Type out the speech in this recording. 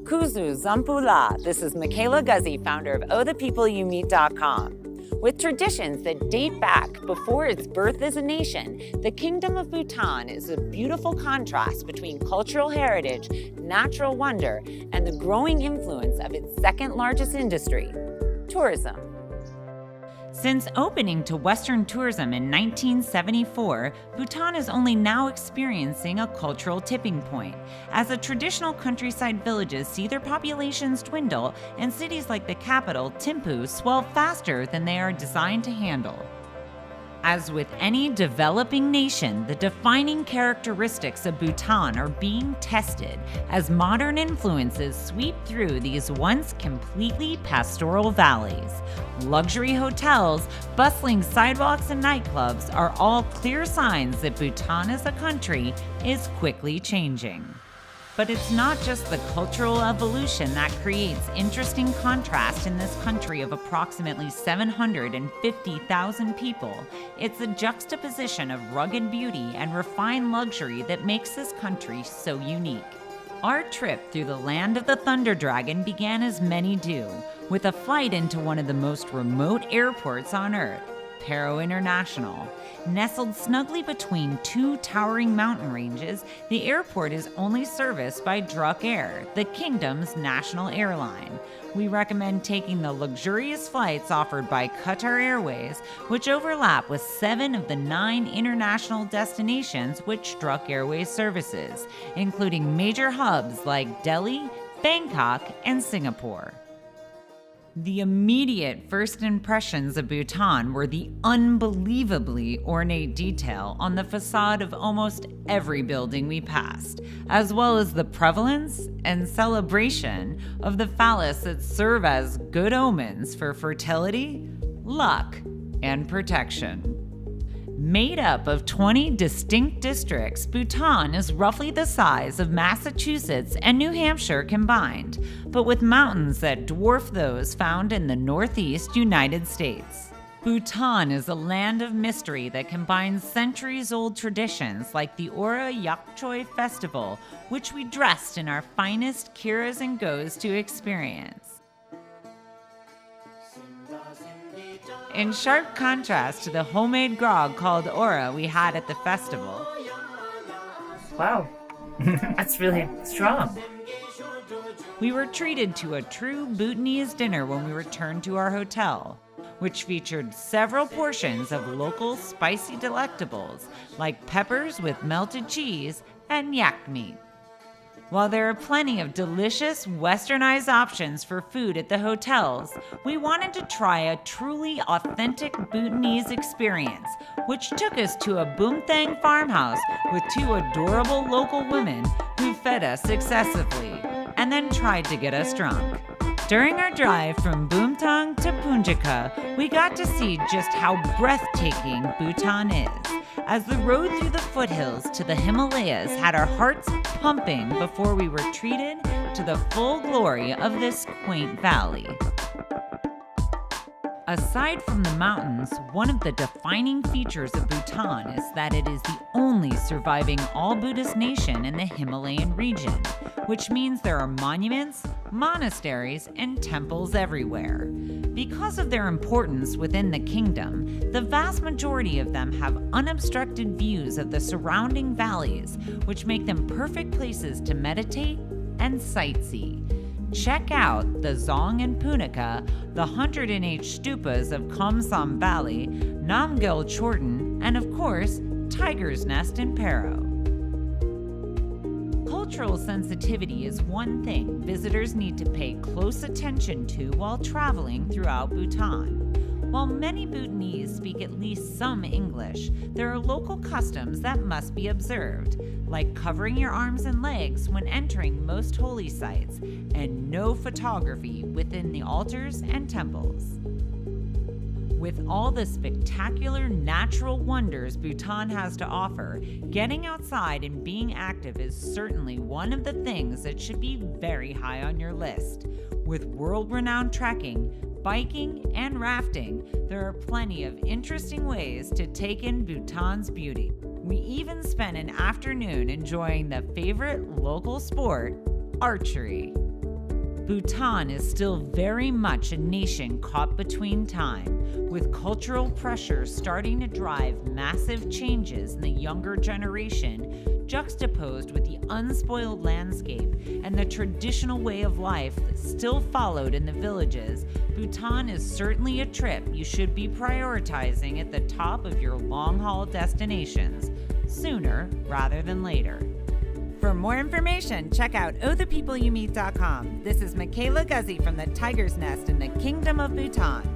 Kuzu Zampula. This is Michaela Guzy, founder of OhThePeopleYouMeet.com. With traditions that date back before its birth as a nation, the Kingdom of Bhutan is a beautiful contrast between cultural heritage, natural wonder, and the growing influence of its second largest industry, tourism. Since opening to Western tourism in 1974, Bhutan is only now experiencing a cultural tipping point, as the traditional countryside villages see their populations dwindle and cities like the capital, Thimpu, swell faster than they are designed to handle. As with any developing nation, the defining characteristics of Bhutan are being tested as modern influences sweep through these once completely pastoral valleys. Luxury hotels, bustling sidewalks, and nightclubs are all clear signs that Bhutan as a country is quickly changing. But it's not just the cultural evolution that creates interesting contrast in this country of approximately 750,000 people. It's the juxtaposition of rugged beauty and refined luxury that makes this country so unique. Our trip through the land of the Thunder Dragon began as many do, with a flight into one of the most remote airports on Earth, Paro International. Nestled snugly between two towering mountain ranges, the airport is only serviced by Druk Air, the kingdom's national airline. We recommend taking the luxurious flights offered by Qatar Airways, which overlap with 7 of the 9 international destinations which Druk Airways services, including major hubs like Delhi, Bangkok, and Singapore. The immediate first impressions of Bhutan were the unbelievably ornate detail on the facade of almost every building we passed, as well as the prevalence and celebration of the phallus that serve as good omens for fertility, luck, and protection. Made up of 20 distinct districts, Bhutan is roughly the size of Massachusetts and New Hampshire combined, but with mountains that dwarf those found in the Northeast United States. Bhutan is a land of mystery that combines centuries-old traditions like the Ora Yakchoi Festival, which we dressed in our finest kiras and gos to experience. In sharp contrast to the homemade grog called Ora we had at the festival. Wow, that's really strong. We were treated to a true Bhutanese dinner when we returned to our hotel, which featured several portions of local spicy delectables like peppers with melted cheese and yak meat. While there are plenty of delicious westernized options for food at the hotels, we wanted to try a truly authentic Bhutanese experience, which took us to a boomthang farmhouse with 2 adorable local women who fed us successively and then tried to get us drunk. During our drive from Boomthang to Punjaka, we got to see just how breathtaking Bhutan is, as the road through the foothills to the Himalayas had our hearts pumping before we were treated to the full glory of this quaint valley. Aside from the mountains, one of the defining features of Bhutan is that it is the only surviving all-Buddhist nation in the Himalayan region, which means there are monuments, monasteries, and temples everywhere. Because of their importance within the kingdom, the vast majority of them have unobstructed views of the surrounding valleys, which make them perfect places to meditate and sightsee. Check out the Zong and Punaka, the 108 stupas of Kamsam Valley, Namgyal Chorten, and of course, Tiger's Nest in Paro. Cultural sensitivity is one thing visitors need to pay close attention to while traveling throughout Bhutan. While many Bhutanese speak at least some English, there are local customs that must be observed, like covering your arms and legs when entering most holy sites, and no photography within the altars and temples. With all the spectacular natural wonders Bhutan has to offer, getting outside and being active is certainly one of the things that should be very high on your list. With world-renowned trekking, biking, and rafting, there are plenty of interesting ways to take in Bhutan's beauty. We even spent an afternoon enjoying the favorite local sport, archery. Bhutan is still very much a nation caught between time, with cultural pressures starting to drive massive changes in the younger generation, juxtaposed with the unspoiled landscape and the traditional way of life that's still followed in the villages. Bhutan is certainly a trip you should be prioritizing at the top of your long-haul destinations, sooner rather than later. For more information, check out OhThePeopleYouMeet.com. This is Michaela Guzy from the Tiger's Nest in the Kingdom of Bhutan.